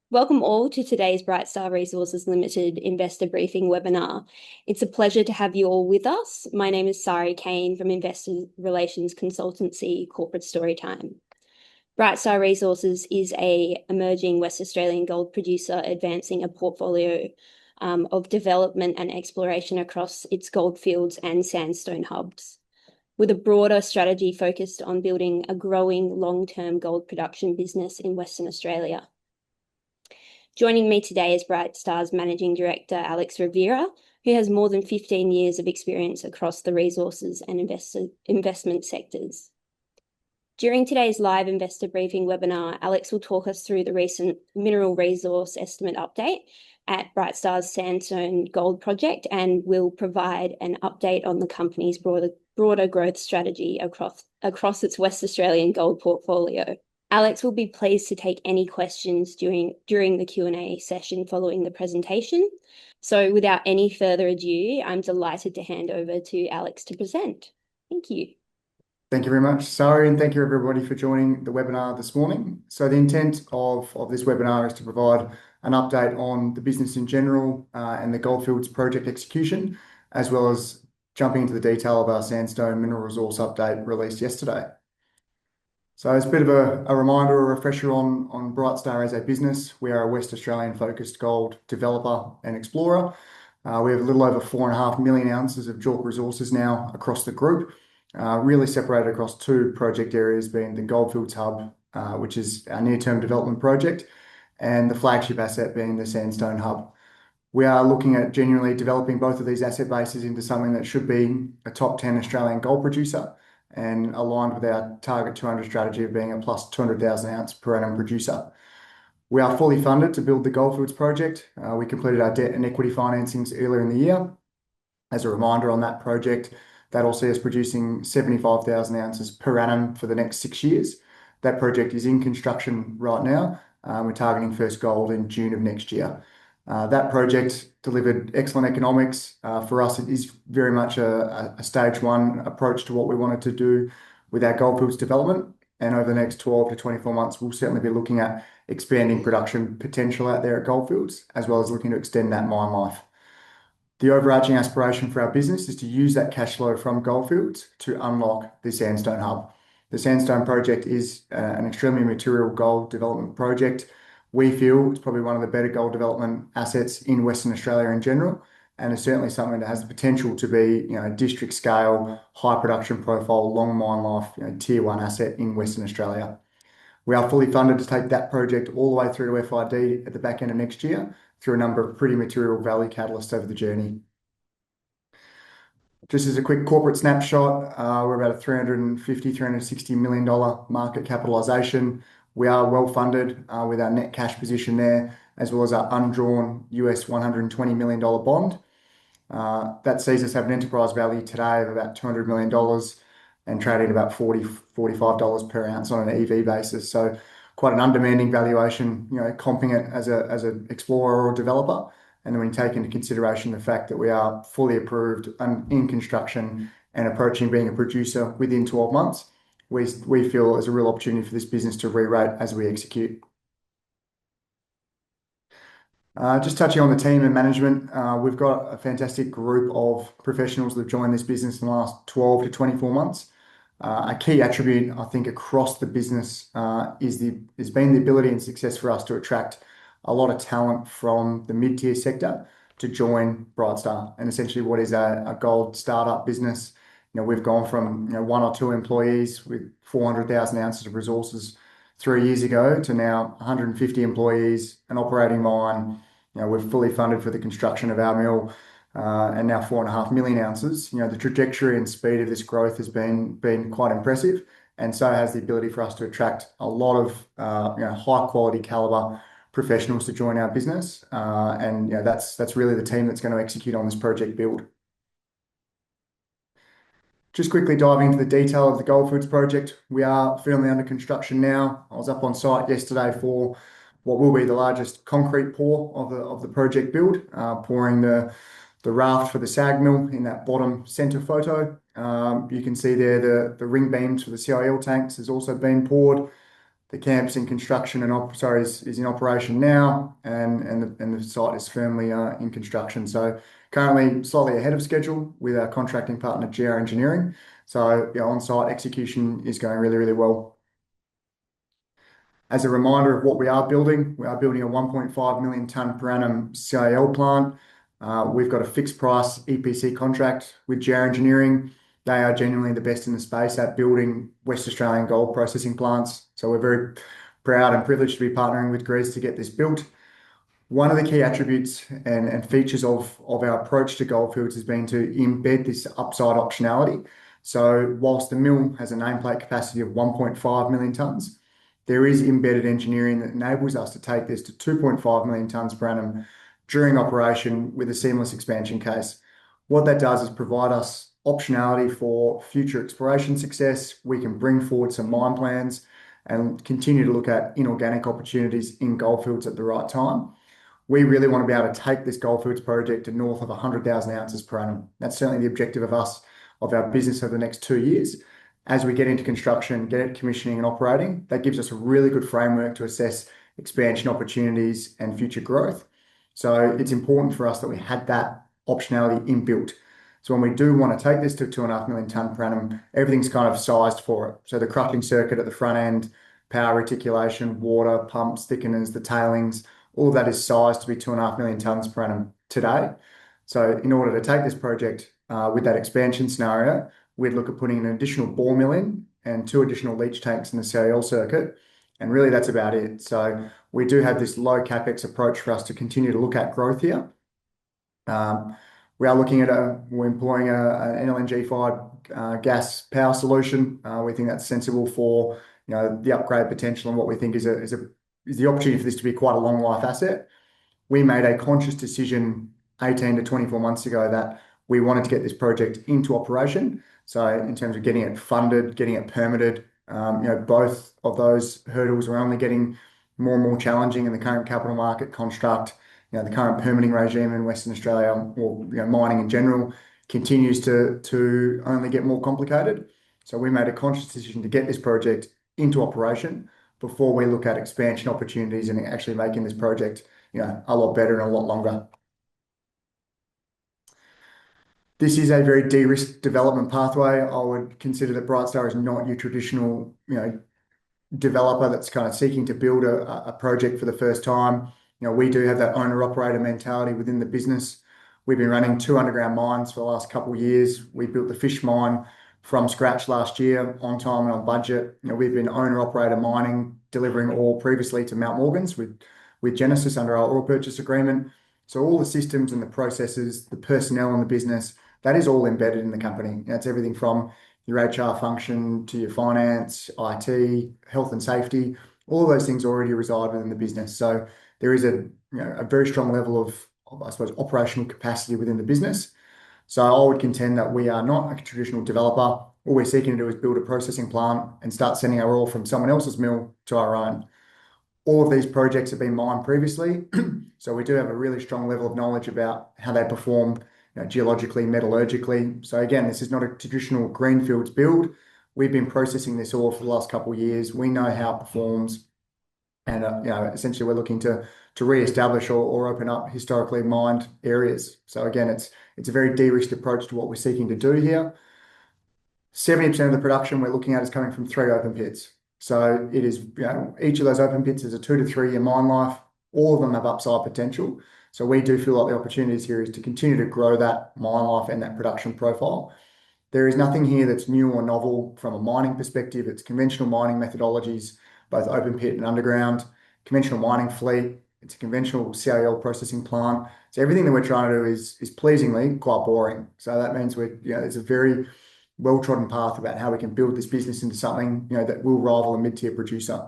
Welcome all to today's Brightstar Resources Limited Investor Briefing webinar. It's a pleasure to have you all with us. My name is Sari Kane from Investor Relations Consultancy Corporate Storytime. Brightstar Resources is an emerging West Australian gold producer advancing a portfolio of development and exploration across its Goldfields and Sandstone hubs, with a broader strategy focused on building a growing long-term gold production business in Western Australia. Joining me today is Brightstar's Managing Director, Alex Rovira, who has more than 15 years of experience across the resources and investment sectors. During today's live investor briefing webinar, Alex will talk us through the recent mineral resource estimate update at Brightstar's Sandstone Gold Project and will provide an update on the company's broader growth strategy across its West Australian gold portfolio. Alex will be pleased to take any questions during the Q&A session following the presentation. So without any further ado, I'm delighted to hand over to Alex to present. Thank you. Thank you very much, Sari, and thank you everybody for joining the webinar this morning. So the intent of this webinar is to provide an update on the business in general and the Goldfields project execution, as well as jumping into the detail of our Sandstone mineral resource update released yesterday. So as a bit of a reminder, a refresher on Brightstar as a business, we are a West Australian focused gold developer and explorer. We have a little over 4.5 million ounces of JORC resources now across the group, really separated across two project areas, being the Goldfields Hub, which is our near-term development project, and the flagship asset being the Sandstone Hub. We are looking at genuinely developing both of these asset bases into something that should be a top 10 Australian gold producer, and aligned with our target 200 strategy of being a plus 200,000 ounce per annum producer. We are fully funded to build the Goldfields project. We completed our debt and equity financings earlier in the year. As a reminder on that project, that'll see us producing 75,000 ounces per annum for the next 6 years. That project is in construction right now. We're targeting first gold in June of next year. That project delivered excellent economics. For us, it is very much a stage one approach to what we wanted to do with our Goldfields development. And over the next 12 to 24 months, we'll certainly be looking at expanding production potential out there at Goldfields, as well as looking to extend that mine life. The overarching aspiration for our business is to use that cash flow from Goldfields to unlock the Sandstone Hub. The Sandstone project is an extremely material gold development project. We feel it's probably one of the better gold development assets in Western Australia in general, and it's certainly something that has the potential to be, district scale, high production profile, long mine life, tier one asset in Western Australia. We are fully funded to take that project all the way through to FID at the back end of next year through a number of pretty material value catalysts over the journey. Just as a quick corporate snapshot, we're about a $360 million market capitalisation. We are well funded with our net cash position there, as well as our undrawn US $120 million bond. That sees us have an enterprise value today of about $200 million and trading about $45 per ounce on an EV basis. So quite an undemanding valuation, comping it as an explorer or developer. And then when you take into consideration the fact that we are fully approved and in construction and approaching being a producer within 12 months, we feel there's a real opportunity for this business to re-rate as we execute. Just touching on the team and management, we've got a fantastic group of professionals that have joined this business in the last 12 to 24 months. A key attribute, I think, across the business has been the ability and success for us to attract a lot of talent from the mid-tier sector to join Brightstar, and essentially what is a gold startup business. We've gone from 1 or 2 employees with 400,000 ounces of resources 3 years ago to now 150 employees, an operating mine. We're fully funded for the construction of our mill, and now 4.5 million ounces. The trajectory and speed of this growth has been quite impressive, and so has the ability for us to attract a lot of high quality caliber professionals to join our business, and that's really the team that's going to execute on this project build. Just quickly diving into the detail of the Goldfields project, we are firmly under construction now. I was up on site yesterday for what will be the largest concrete pour of the project build, pouring the the raft for the SAG mill in that bottom center photo. You can see there the ring beams for the CIL tanks has also been poured. The camp's in construction and is in operation now, and the site is firmly in construction. So currently slightly ahead of schedule with our contracting partner GR Engineering. So on-site execution is going really, really well. As a reminder of what we are building a 1.5 million tonne per annum CIL plant. We've got a fixed price EPC contract with GR Engineering. They are genuinely the best in the space at building West Australian gold processing plants. So we're very proud and privileged to be partnering with Greece to get this built. One of the key attributes and features of our approach to Goldfields has been to embed this upside optionality. So whilst the mill has a nameplate capacity of 1.5 million tonnes, there is embedded engineering that enables us to take this to 2.5 million tonnes per annum during operation with a seamless expansion case. What that does is provide us optionality for future exploration success. We can bring forward some mine plans and continue to look at inorganic opportunities in Goldfields at the right time. We really want to be able to take this Goldfields project to north of 100,000 ounces per annum. That's certainly the objective of our business over the next 2 years. As we get into construction, get it commissioning and operating, that gives us a really good framework to assess expansion opportunities and future growth. So it's important for us that we had that optionality inbuilt. So when we do want to take this to 2.5 million tonne per annum, everything's kind of sized for it. So the crushing circuit at the front end, power reticulation, water, pumps, thickeners, the tailings, all of that is sized to be 2.5 million tonnes per annum today. So in order to take this project with that expansion scenario, we'd look at putting an additional ball mill in and 2 additional leach tanks in the CIL circuit. And really that's about it. So we do have this low capex approach for us to continue to look at growth here. We're employing an LNG-fired gas power solution. We think that's sensible for the upgrade potential and what we think is the opportunity for this to be quite a long life asset. We made a conscious decision 18 to 24 months ago that we wanted to get this project into operation. So in terms of getting it funded, getting it permitted, both of those hurdles are only getting more and more challenging in the current capital market construct. The current permitting regime in Western Australia, or mining in general, continues to only get more complicated. So we made a conscious decision to get this project into operation before we look at expansion opportunities and actually making this project a lot better and a lot longer. This is a very de-risked development pathway. I would consider that Brightstar is not your traditional developer that's kind of seeking to build a project for the first time. We do have that owner-operator mentality within the business. We've been running 2 underground mines for the last couple of years. We built the Fish mine from scratch last year, on time and on budget. We've been owner-operator mining, delivering ore previously to Mount Morgans with Genesis under our ore purchase agreement. So all the systems and the processes, the personnel in the business, that is all embedded in the company. That's everything from your HR function to your finance, IT, health and safety. All of those things already reside within the business. So there is a very strong level of, I suppose, operational capacity within the business. So I would contend that we are not a traditional developer. All we're seeking to do is build a processing plant and start sending our ore from someone else's mill to our own. All of these projects have been mined previously, so we do have a really strong level of knowledge about how they perform geologically, metallurgically. So again, this is not a traditional greenfields build. We've been processing this ore for the last couple of years. We know how it performs. And essentially, we're looking to re-establish or open up historically mined areas. So again, it's a very de-risked approach to what we're seeking to do here. 70% of the production we're looking at is coming from 3 open pits. So it is each of those open pits is a 2 to 3 year mine life. All of them have upside potential. So we do feel like the opportunities here is to continue to grow that mine life and that production profile. There is nothing here that's new or novel from a mining perspective. It's conventional mining methodologies, both open pit and underground, conventional mining fleet. It's a conventional CIL processing plant. So everything that we're trying to do is pleasingly quite boring. So that means there's a very well-trodden path about how we can build this business into something that will rival a mid-tier producer.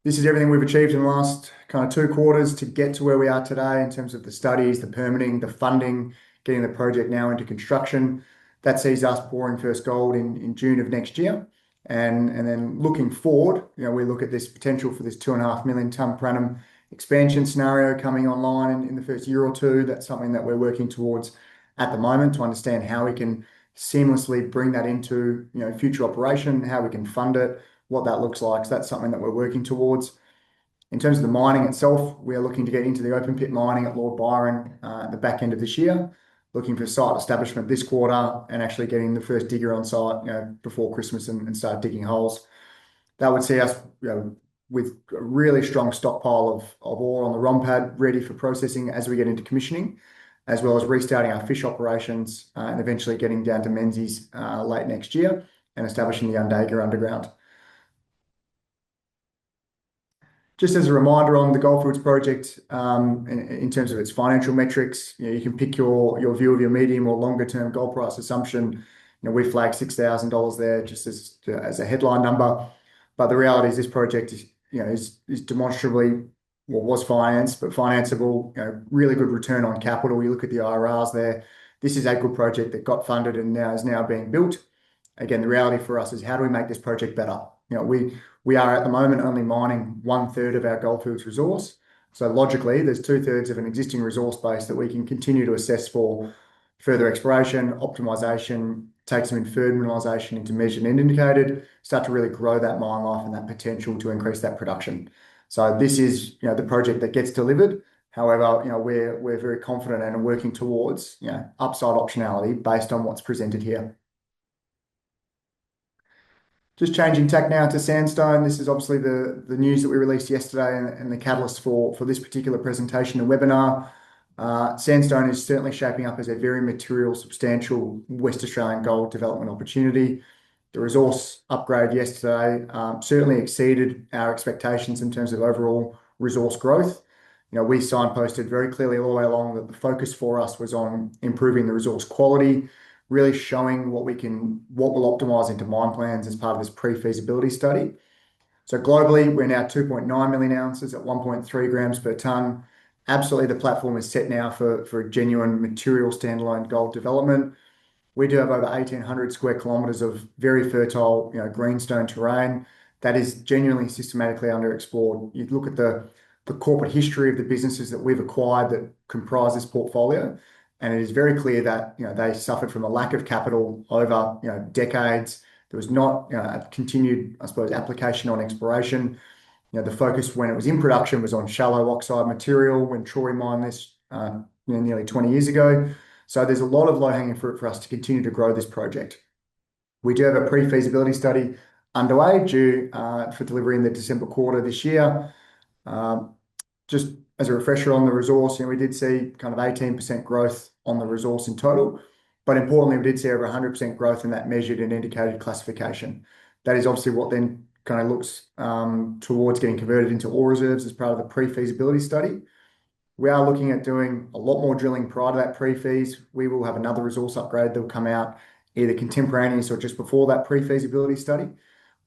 This is everything we've achieved in the last kind of 2 quarters to get to where we are today in terms of the studies, the permitting, the funding, getting the project now into construction. That sees us pouring first gold in June of next year. And then looking forward, we look at this potential for this 2.5 million tonne per annum expansion scenario coming online in the first year or two. That's something that we're working towards at the moment to understand how we can seamlessly bring that into future operation, how we can fund it, what that looks like. So that's something that we're working towards. In terms of the mining itself, we are looking to get into the open pit mining at Lord Byron at the back end of this year, looking for site establishment this quarter and actually getting the first digger on site before Christmas and start digging holes. That would see us with a really strong stockpile of ore on the ROM pad ready for processing as we get into commissioning, as well as restarting our fish operations and eventually getting down to Menzies late next year and establishing the Undega underground. Just as a reminder on the Goldfields project, in terms of its financial metrics, you can pick your view of your medium or longer term gold price assumption. We flagged $6,000 there just as a headline number, but the reality is this project is demonstrably was financed, but financeable. Really good return on capital. You look at the IRRs there. This is a good project that got funded and is now being built. Again, the reality for us is how do we make this project better? We are at the moment only mining 1/3 of our Goldfields resource. So logically, there's 2/3 of an existing resource base that we can continue to assess for further exploration, optimization, take some inferred mineralization into measured and indicated, start to really grow that mine life and that potential to increase that production. So this is the project that gets delivered. However, we're very confident and working towards upside optionality based on what's presented here. Just changing tack now to Sandstone. This is obviously the news that we released yesterday and the catalyst for this particular presentation and webinar. Sandstone is certainly shaping up as a very material, substantial West Australian gold development opportunity. The resource upgrade yesterday certainly exceeded our expectations in terms of overall resource growth. We signposted very clearly all the way along that the focus for us was on improving the resource quality, really showing what we'll optimize into mine plans as part of this pre-feasibility study. So globally, we're now 2.9 million ounces at 1.3 grams per tonne. Absolutely, the platform is set now for a genuine material standalone gold development. We do have over 1,800 square kilometres of very fertile, greenstone terrain that is genuinely systematically underexplored. You look at the corporate history of the businesses that we've acquired that comprise this portfolio, and it is very clear that they suffered from a lack of capital over decades. There was not a continued, I suppose, application on exploration. The focus when it was in production was on shallow oxide material when Troy mined this nearly 20 years ago. So there's a lot of low-hanging fruit for us to continue to grow this project. We do have a pre-feasibility study underway due for delivery in the December quarter this year. Just as a refresher on the resource, we did see kind of 18% growth on the resource in total, but importantly, we did see over 100% growth in that measured and indicated classification. That is obviously what then kind of looks towards getting converted into ore reserves as part of the pre-feasibility study. We are looking at doing a lot more drilling prior to that pre-feas. We will have another resource upgrade that will come out either contemporaneous or just before that pre-feasibility study.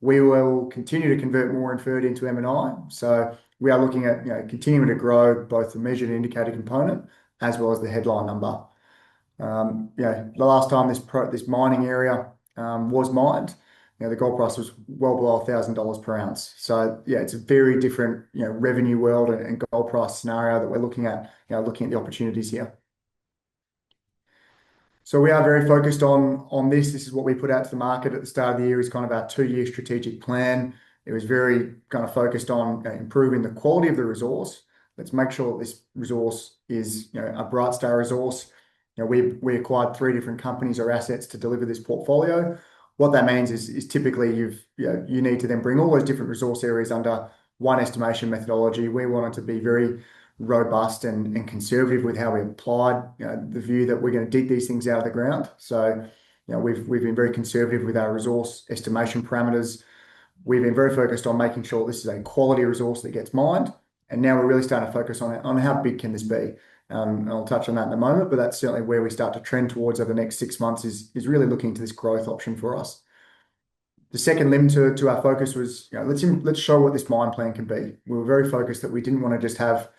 We will continue to convert more inferred into M&I. So we are looking at continuing to grow both the measured and indicated component as well as the headline number. The last time this mining area was mined, the gold price was well below $1,000 per ounce. So it's a very different revenue world and gold price scenario that we're looking at, looking at the opportunities here. So we are very focused on this. This is what we put out to the market at the start of the year is kind of our 2-year strategic plan. It was very kind of focused on improving the quality of the resource. Let's make sure that this resource is a Brightstar resource. We acquired 3 different companies or assets to deliver this portfolio. What that means is typically you need to then bring all those different resource areas under one estimation methodology. We wanted to be very robust and conservative with how we applied the view that we're going to dig these things out of the ground. So we've been very conservative with our resource estimation parameters. We've been very focused on making sure this is a quality resource that gets mined, and now we're really starting to focus on how big can this be. And I'll touch on that in a moment, but that's certainly where we start to trend towards over the next 6 months is really looking to this growth option for us. The second limb to our focus was let's show what this mine plan can be. We were very focused that we didn't want to just have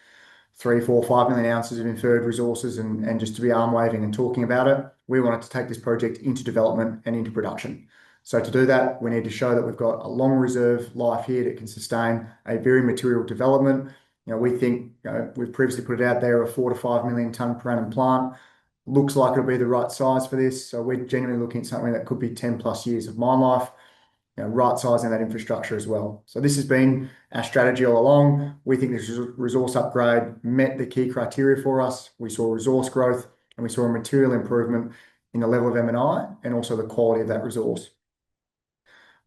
3, 4, 5 million ounces of inferred resources and just to be arm waving and talking about it. We wanted to take this project into development and into production. So to do that, we need to show that we've got a long reserve life here that can sustain a very material development. We think, we've previously put it out there, a 4 to 5 million tonne per annum plant. Looks like it'll be the right size for this. So we're genuinely looking at something that could be 10 plus years of mine life, right sizing that infrastructure as well. So this has been our strategy all along. We think this resource upgrade met the key criteria for us. We saw resource growth and we saw a material improvement in the level of M&I and also the quality of that resource.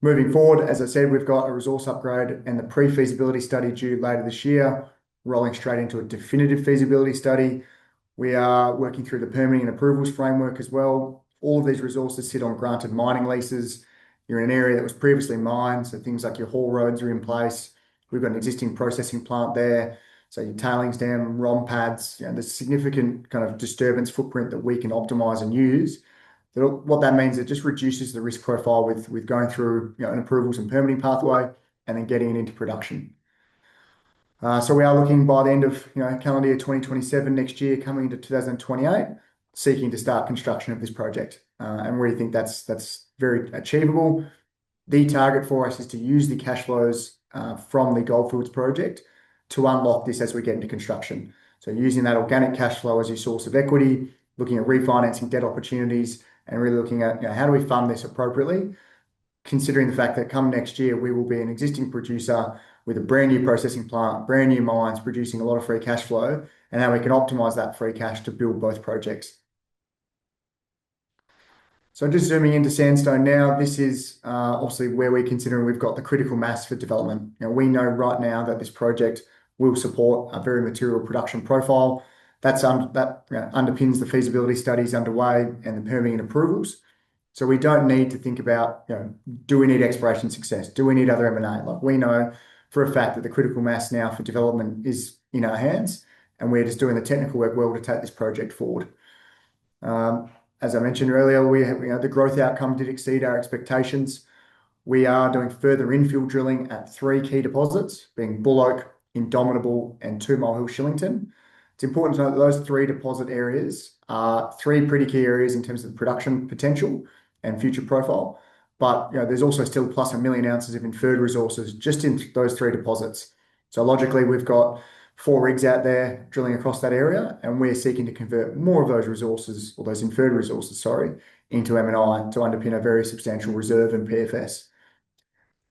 Moving forward, as I said, we've got a resource upgrade and the pre-feasibility study due later this year, rolling straight into a definitive feasibility study. We are working through the permitting and approvals framework as well. All of these resources sit on granted mining leases. You're in an area that was previously mined, so things like your haul roads are in place. We've got an existing processing plant there, so your tailings dam, ROM pads, there's significant kind of disturbance footprint that we can optimize and use. So what that means, it just reduces the risk profile with going through an approvals and permitting pathway and then getting it into production. So we are looking by the end of calendar year 2027 next year, coming into 2028, seeking to start construction of this project. And we think that's very achievable. The target for us is to use the cash flows from the Goldfields project to unlock this as we get into construction. So using that organic cash flow as your source of equity, looking at refinancing debt opportunities, and really looking at how do we fund this appropriately, considering the fact that come next year we will be an existing producer with a brand new processing plant, brand new mines, producing a lot of free cash flow, and how we can optimize that free cash to build both projects. So just zooming into Sandstone now, this is obviously where we're considering we've got the critical mass for development. We know right now that this project will support a very material production profile. That underpins the feasibility studies underway and the permitting and approvals. So we don't need to think about, do we need exploration success? Do we need other M&A? Like, we know for a fact that the critical mass now for development is in our hands, and we're just doing the technical work well to take this project forward. As I mentioned earlier, the growth outcome did exceed our expectations. We are doing further infill drilling at 3 key deposits, being Bull Oak, Indomitable, and 2 Mile Hill Shillington. It's important to note that those 3 deposit areas are 3 pretty key areas in terms of the production potential and future profile. But there's also still plus 1 million ounces of inferred resources just in those 3 deposits. So logically, we've got 4 rigs out there drilling across that area, and we're seeking to convert more of those resources, or those inferred resources, sorry, into M&I to underpin a very substantial reserve and PFS.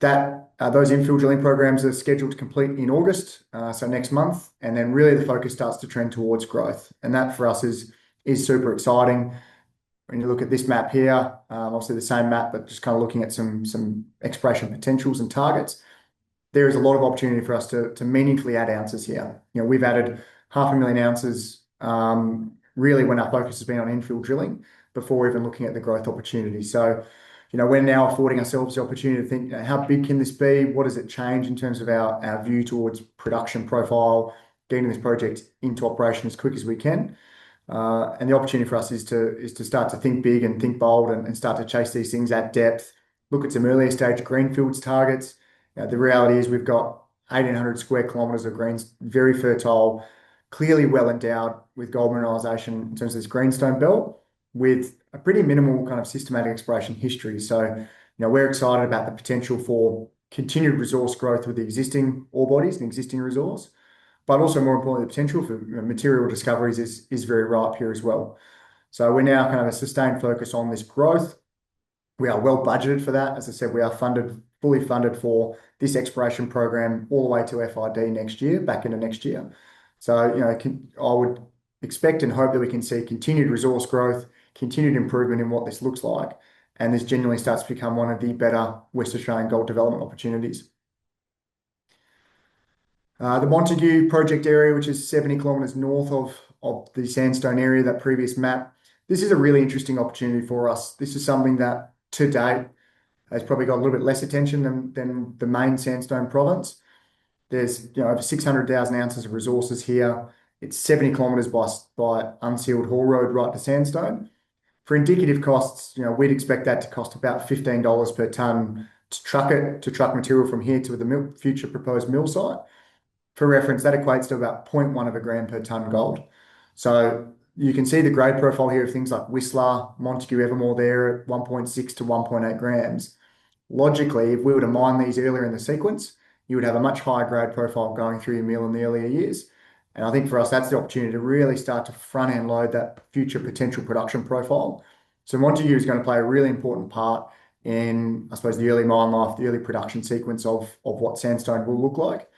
Those infill drilling programs are scheduled to complete in August, so next month, and then really the focus starts to trend towards growth. And that for us is super exciting. When you look at this map here, obviously the same map, but just kind of looking at some exploration potentials and targets, there is a lot of opportunity for us to meaningfully add ounces here. We've added 500,000 ounces, really when our focus has been on infill drilling before even looking at the growth opportunity. So, we're now affording ourselves the opportunity to think, how big can this be? What does it change in terms of our view towards production profile, getting this project into operation as quick as we can? And the opportunity for us is to start to think big and think bold and start to chase these things at depth, look at some earlier stage greenfields targets. The reality is we've got 1,800 square kilometres of greens, very fertile, clearly well endowed with gold mineralisation in terms of this greenstone belt, with a pretty minimal kind of systematic exploration history. So, we're excited about the potential for continued resource growth with the existing ore bodies and existing resource, but also more importantly, the potential for material discoveries is very ripe here as well. So we're now kind of a sustained focus on this growth. We are well budgeted for that. As I said, we are fully funded for this exploration program all the way to FID next year, back into next year. So, I would expect and hope that we can see continued resource growth, continued improvement in what this looks like, and this genuinely starts to become one of the better West Australian gold development opportunities. The Montague project area, which is 70 kilometres north of the Sandstone area, that previous map, this is a really interesting opportunity for us. This is something that to date has probably got a little bit less attention than the main Sandstone province. There's over 600,000 ounces of resources here. It's 70 kilometres by unsealed haul road right to Sandstone. For indicative costs, we'd expect that to cost about $15 per tonne to truck material from here to the future proposed mill site. For reference, that equates to about 0.1 of a gram per tonne gold. So you can see the grade profile here of things like Whistler, Montague, Evermore there at 1.6 to 1.8 grams. Logically, if we were to mine these earlier in the sequence, you would have a much higher grade profile going through your mill in the earlier years. And I think for us, that's the opportunity to really start to front end load that future potential production profile. So Montague is going to play a really important part in, I suppose, the early mine life, the early production sequence of what Sandstone will look like.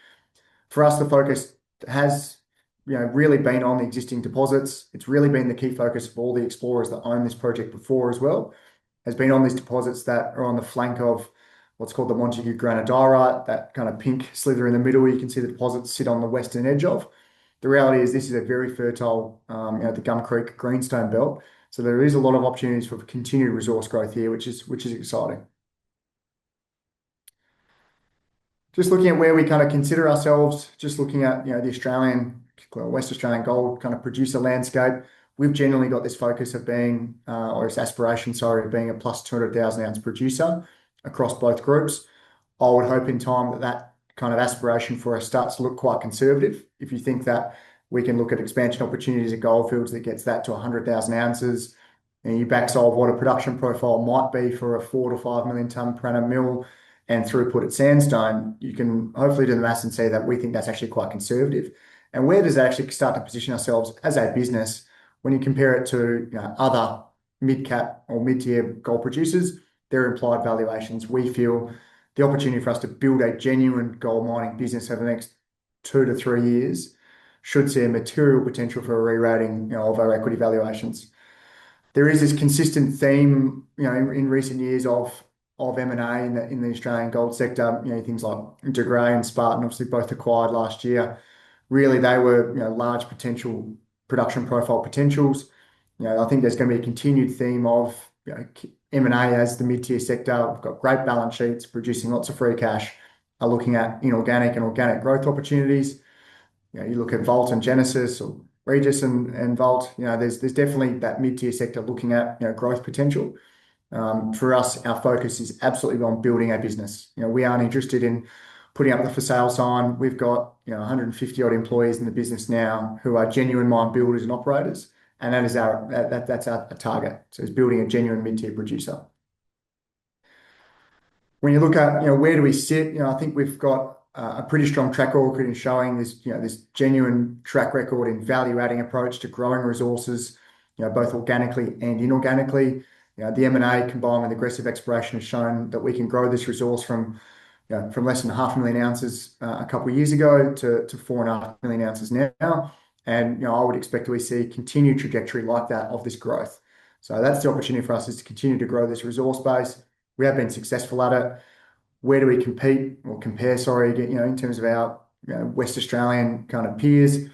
For us, the focus has really been on the existing deposits. It's really been the key focus of all the explorers that own this project before as well, has been on these deposits that are on the flank of what's called the Montague granodiorite, that kind of pink slither in the middle. You can see the deposits sit on the western edge of. The reality is this is a very fertile, the Gum Creek greenstone belt. So there is a lot of opportunities for continued resource growth here, which is exciting. Just looking at where we kind of consider ourselves, just looking at the Australian, West Australian gold kind of producer landscape, we've generally got this focus of being, or this aspiration, sorry, of being a plus 200,000 ounce producer across both groups. I would hope in time that that kind of aspiration for us starts to look quite conservative. If you think that we can look at expansion opportunities at Goldfields that gets that to 100,000 ounces, and you back solve what a production profile might be for a 4 to 5 million tonne per annum mill and throughput at Sandstone, you can hopefully do the maths and see that we think that's actually quite conservative. And where does that actually start to position ourselves as a business when you compare it to other mid-cap or mid-tier gold producers? Their implied valuations, we feel the opportunity for us to build a genuine gold mining business over the next 2 to 3 years should see a material potential for a re-rating of our equity valuations. There is this consistent theme, in recent years of M&A in the Australian gold sector. Things like De Grey and Spartan, obviously both acquired last year. Really, they were large potential production profile potentials. I think there's going to be a continued theme of M&A as the mid-tier sector. We've got great balance sheets, producing lots of free cash, are looking at inorganic and organic growth opportunities. You look at Vault and Genesis, or Regis and Vault. There's definitely that mid-tier sector looking at growth potential. For us, our focus is absolutely on building a business. We aren't interested in putting up the for sale sign. We've got 150 odd employees in the business now who are genuine mine builders and operators, and that's our target. So it's building a genuine mid-tier producer. When you look at where do we sit, I think we've got a pretty strong track record in showing this genuine track record in value-adding approach to growing resources, both organically and inorganically. The M&A combined with aggressive exploration has shown that we can grow this resource from less than 500,000 ounces a couple of years ago to 4.5 million ounces now. And I would expect that we see continued trajectory like that of this growth. So that's the opportunity for us, is to continue to grow this resource base. We have been successful at it. Where do we compete or compare, sorry, in terms of our West Australian kind of peers?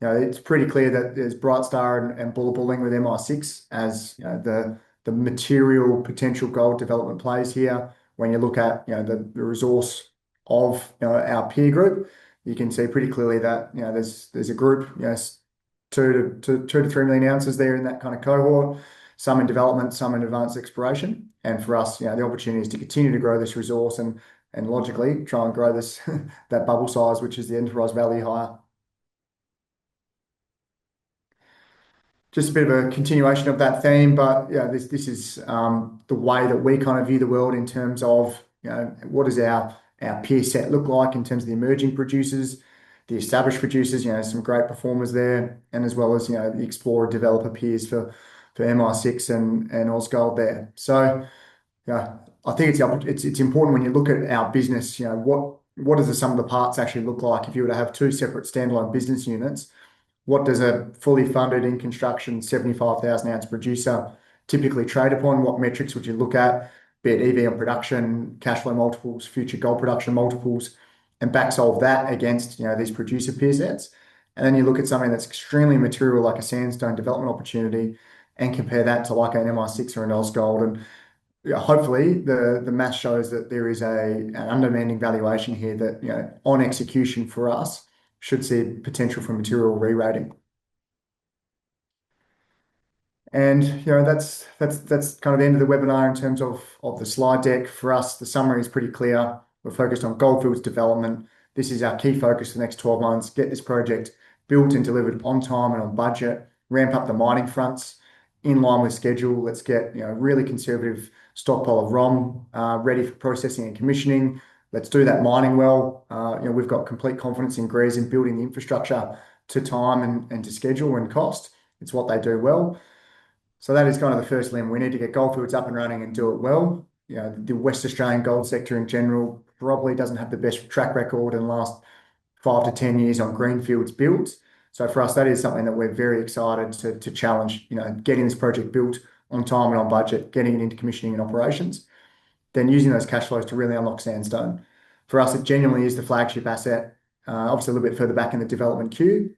It's pretty clear that there's Brightstar and Bullabulling with MI6 as the material potential gold development plays here. When you look at the resource of our peer group, you can see pretty clearly that there's a group 2 to 3 million ounces there in that kind of cohort, some in development, some in advanced exploration. And for us, the opportunity is to continue to grow this resource and logically try and grow this that bubble size, which is the enterprise value higher. Just a bit of a continuation of that theme, but this is the way that we kind of view the world in terms of what does our peer set look like in terms of the emerging producers, the established producers, some great performers there, and as well as the explorer developer peers for MI6 and Ausgold there. So I think it's important when you look at our business, what does the sum of the parts actually look like if you were to have two separate standalone business units? What does a fully funded in construction 75,000 ounce producer typically trade upon? What metrics would you look at, be it EV on production, cash flow multiples, future gold production multiples, and back solve that against these producer peer sets? And then you look at something that's extremely material like a Sandstone development opportunity and compare that to like an MI6 or an Ausgold. And hopefully the math shows that there is an undemanding valuation here that on execution for us should see potential for material re-rating. And that's kind of the end of the webinar in terms of the slide deck. For us, the summary is pretty clear. We're focused on Goldfields development. This is our key focus for the next 12 months. Get this project built and delivered on time and on budget. Ramp up the mining fronts in line with schedule. Let's get really conservative stockpile of ROM ready for processing and commissioning. let's do that mining well. We've got complete confidence in Greers in building the infrastructure to time and to schedule and cost. It's what they do well. So that is kind of the first limb. We need to get Goldfields up and running and do it well. The West Australian gold sector in general probably doesn't have the best track record in the last 5 to 10 years on greenfields builds. So for us, that is something that we're very excited to challenge, getting this project built on time and on budget, getting it into commissioning and operations, then using those cash flows to really unlock Sandstone. For us, it genuinely is the flagship asset, obviously a little bit further back in the development queue,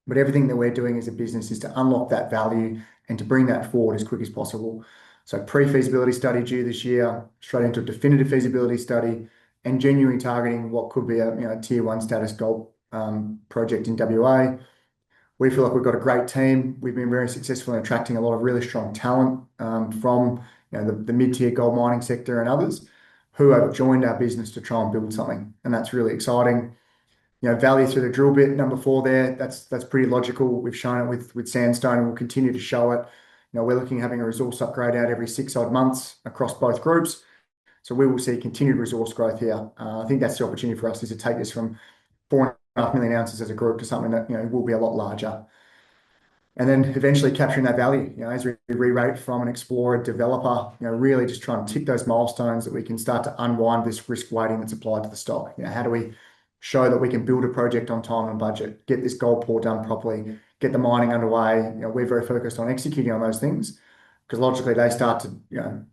but everything that we're doing as a business is to unlock that value and to bring that forward as quick as possible. So pre-feasibility study due this year, straight into a definitive feasibility study, and genuinely targeting what could be a tier one status gold project in WA. We feel like we've got a great team. We've been very successful in attracting a lot of really strong talent from the mid-tier gold mining sector and others who have joined our business to try and build something, and that's really exciting. Value through the drill bit, number 4 there, that's pretty logical. We've shown it with Sandstone and we'll continue to show it. We're looking at having a resource upgrade out every 6 odd months across both groups. So we will see continued resource growth here. I think that's the opportunity for us, is to take this from 4.5 million ounces as a group to something that will be a lot larger. And then eventually capturing that value, as we re-rate from an explorer developer, really just trying to tick those milestones that we can start to unwind this risk weighting that's applied to the stock. How do we show that we can build a project on time and budget, get this gold pour done properly, get the mining underway? We're very focused on executing on those things, because logically they start to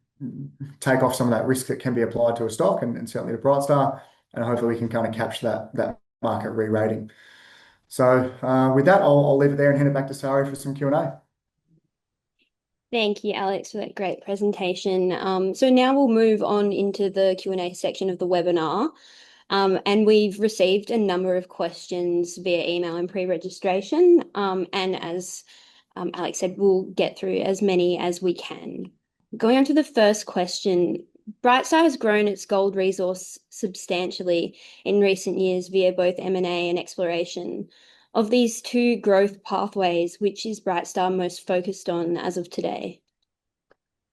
take off some of that risk that can be applied to a stock and certainly to Brightstar, and hopefully we can kind of capture that market re-rating. So with that, I'll leave it there and hand it back to Sari for some Q&A. Thank you, Alex, for that great presentation. So now we'll move on into the Q&A section of the webinar. And we've received a number of questions via email and pre-registration. And as Alex said, we'll get through as many as we can. Going on to the first question, Brightstar has grown its gold resource substantially in recent years via both M&A and exploration. Of these 2 growth pathways, which is Brightstar most focused on as of today?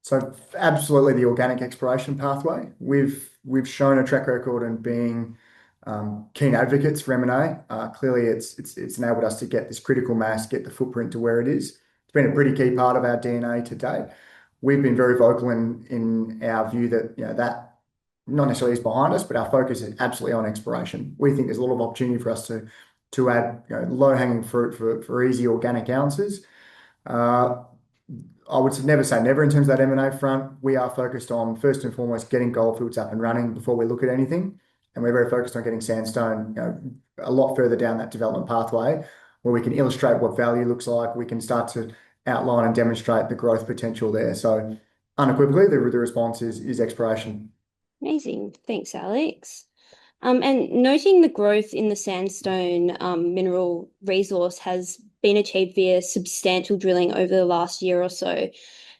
So absolutely the organic exploration pathway. We've shown a track record in being keen advocates for M&A. Clearly, it's enabled us to get this critical mass, get the footprint to where it is. It's been a pretty key part of our DNA to date. We've been very vocal in our view that that not necessarily is behind us, but our focus is absolutely on exploration. We think there's a lot of opportunity for us to add low-hanging fruit for easy organic ounces. I would never say never in terms of that M&A front. We are focused on, first and foremost, getting Goldfields up and running before we look at anything. And we're very focused on getting Sandstone a lot further down that development pathway, where we can illustrate what value looks like. We can start to outline and demonstrate the growth potential there. So unequivocally, the response is exploration. Amazing. Thanks, Alex. And noting the growth in the Sandstone mineral resource has been achieved via substantial drilling over the last year or so,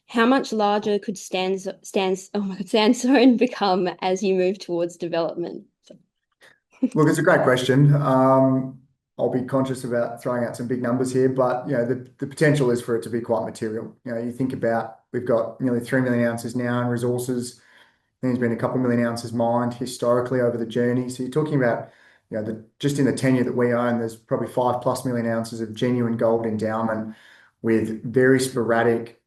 how much larger could Sandstone become as you move towards development? Look, it's a great question. I'll be conscious about throwing out some big numbers here, but the potential is for it to be quite material. You think about, we've got nearly 3 million ounces now in resources. There's been a couple million ounces mined historically over the journey. So you're talking about, just in the tenure that we own, there's probably 5+ million ounces of genuine gold endowment with very sporadic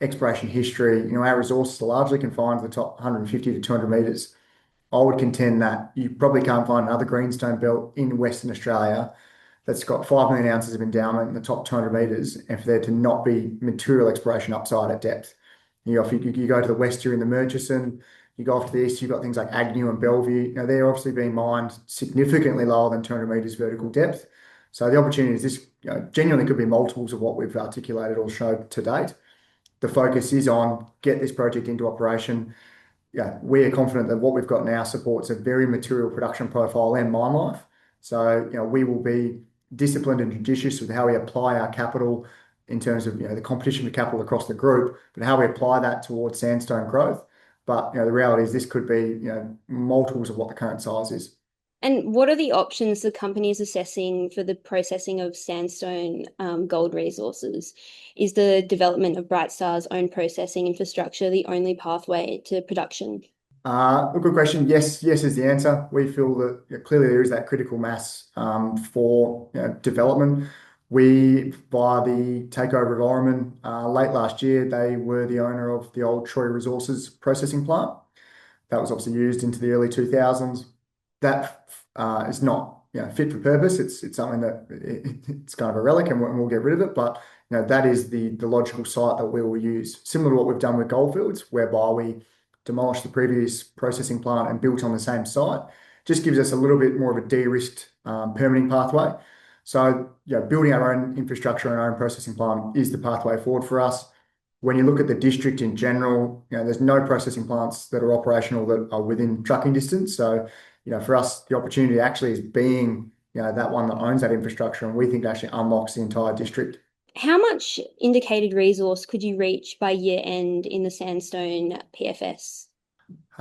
exploration history. Our resources are largely confined to the top 150 to 200 meters. I would contend that you probably can't find another greenstone belt in Western Australia that's got 5 million ounces of endowment in the top 200 meters, and for there to not be material exploration upside at depth. If you go to the west, you're in the Murchison. You go off to the east, you've got things like Agnew and Bellevue. They're obviously being mined significantly lower than 200 meters vertical depth. So the opportunity is this genuinely could be multiples of what we've articulated or showed to date. The focus is on get this project into operation. We are confident that what we've got now supports a very material production profile and mine life. So we will be disciplined and judicious with how we apply our capital in terms of the competition for capital across the group, but how we apply that towards Sandstone growth. But the reality is this could be multiples of what the current size is. And what are the options the company is assessing for the processing of Sandstone gold resources? Is the development of Brightstar's own processing infrastructure the only pathway to production? A good question. Yes, yes is the answer. We feel that clearly there is that critical mass for development. We, via the takeover of Orman late last year, they were the owner of the old Troy Resources processing plant. That was obviously used into the early 2000s. That is not fit for purpose. It's something that it's kind of a relic, and we'll get rid of it. But that is the logical site that we will use, similar to what we've done with Goldfields, whereby we demolished the previous processing plant and built on the same site. Just gives us a little bit more of a de-risked permitting pathway. So, building our own infrastructure and our own processing plant is the pathway forward for us. When you look at the district in general, there's no processing plants that are operational that are within trucking distance. So, for us, the opportunity actually is being, that one that owns that infrastructure, and we think actually unlocks the entire district. How much indicated resource could you reach by year end in the Sandstone PFS?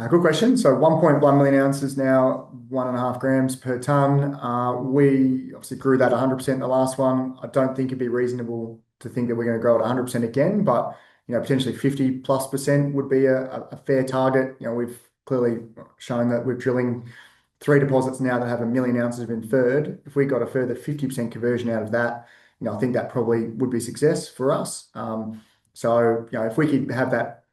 Good question. So 1.1 million ounces now, 1.5 grams per tonne. We obviously grew that 100% in the last one. I don't think it'd be reasonable to think that we're going to grow it 100% again, but potentially 50+% would be a fair target. We've clearly shown that we're drilling 3 deposits now that have 1 million ounces of inferred. If we got a further 50% conversion out of that, I think that probably would be success for us. So if we could have that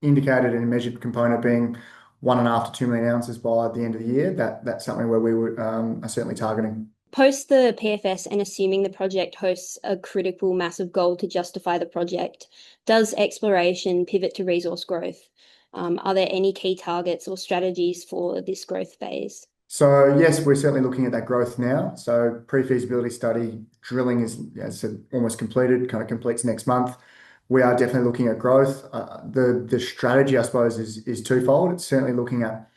indicated and measured component being 1.5 to 2 million ounces by the end of the year, that's something where we are certainly targeting. Post the PFS and assuming the project hosts a critical mass of gold to justify the project, does exploration pivot to resource growth? Are there any key targets or strategies for this growth phase? So yes, we're certainly looking at that growth now. So pre-feasibility study drilling is, as I said, almost completed, kind of completes next month. We are definitely looking at growth. The strategy, I suppose, is twofold. It's certainly looking at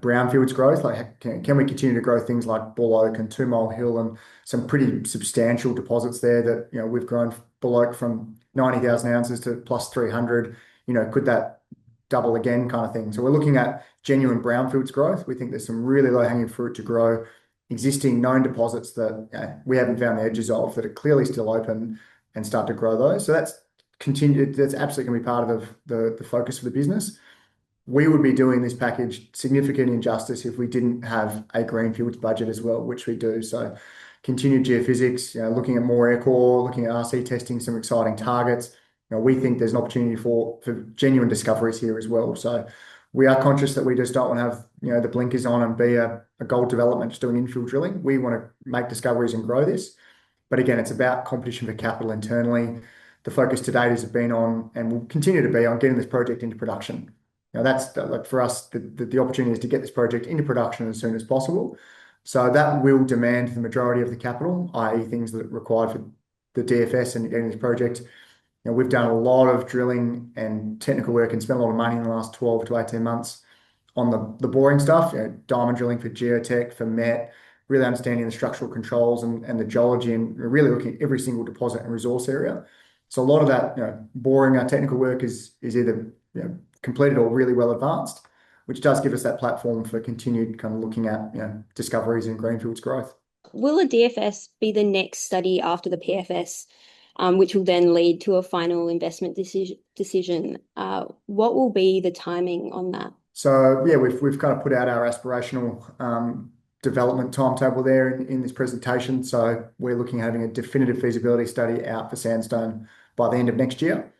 brownfields growth, like can we continue to grow things like Bull Oak and 2 Mile Hill and some pretty substantial deposits there that we've grown Bull Oak from 90,000 ounces to plus 300. Could that double again, kind of thing? So we're looking at genuine brownfields growth. We think there's some really low-hanging fruit to grow existing known deposits that we haven't found the edges of that are clearly still open, and start to grow those. So that's continued. That's absolutely going to be part of the focus of the business. We would be doing this package significant injustice if we didn't have a greenfields budget as well, which we do. So continued geophysics, looking at more air core, looking at RC testing, some exciting targets. We think there's an opportunity for genuine discoveries here as well. So we are conscious that we just don't want to have the blinkers on and be a gold development just doing infill drilling. We want to make discoveries and grow this. But again, it's about competition for capital internally. The focus to date has been on, and will continue to be on, getting this project into production. That's like for us, the opportunity is to get this project into production as soon as possible. So that will demand the majority of the capital, i.e. things that are required for the DFS and getting this project. We've done a lot of drilling and technical work and spent a lot of money in the last 12 to 18 months on the boring stuff, diamond drilling for geotech, for met, really understanding the structural controls and the geology, and really looking at every single deposit and resource area. So a lot of that boring technical work is either completed or really well advanced, which does give us that platform for continued kind of looking at discoveries and greenfields growth. Will a DFS be the next study after the PFS, which will then lead to a final investment decision? What will be the timing on that? So yeah, we've kind of put out our aspirational development timetable there in this presentation. So we're looking at having a definitive feasibility study out for Sandstone by the end of next year.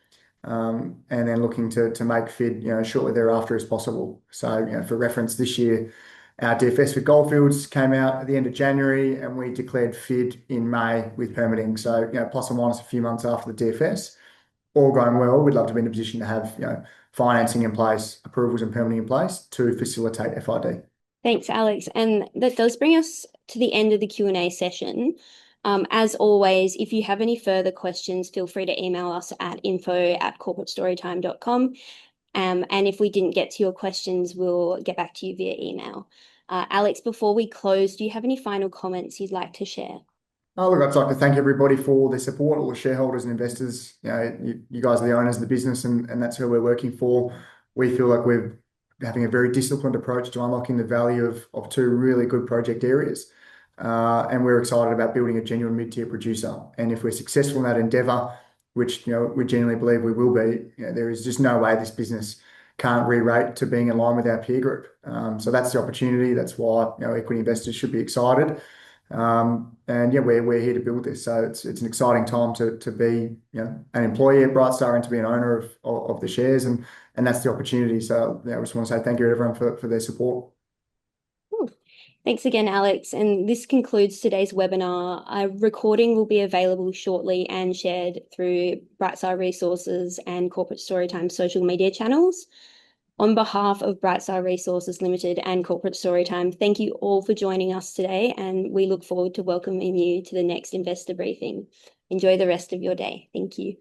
And then looking to make FID shortly thereafter as possible. So for reference, this year our DFS for Goldfields came out at the end of January, and we declared FID in May with permitting. So plus or minus a few months after the DFS, all going well, we'd love to be in a position to have financing in place, approvals and permitting in place to facilitate FID. Thanks, Alex. And that does bring us to the end of the Q&A session. As always, if you have any further questions, feel free to email us at info@corporatestorytime.com. And if we didn't get to your questions, we'll get back to you via email. Alex, before we close, do you have any final comments you'd like to share? Oh, look, I'd like to thank everybody for their support, all the shareholders and investors. You guys are the owners of the business, and that's who we're working for. We feel like we're having a very disciplined approach to unlocking the value of 2 really good project areas. And we're excited about building a genuine mid-tier producer. And if we're successful in that endeavour, which we genuinely believe we will be, there is just no way this business can't re-rate to being in line with our peer group. So that's the opportunity. That's why equity investors should be excited. And yeah, we're here to build this. So it's an exciting time to be an employee at Brightstar and to be an owner of the shares, and that's the opportunity. So I just want to say thank you to everyone for their support. Cool. Thanks again, Alex. And this concludes today's webinar. A recording will be available shortly and shared through Brightstar Resources and Corporate Storytime social media channels. On behalf of Brightstar Resources Limited and Corporate Storytime, thank you all for joining us today, and we look forward to welcoming you to the next investor briefing. Enjoy the rest of your day. Thank you.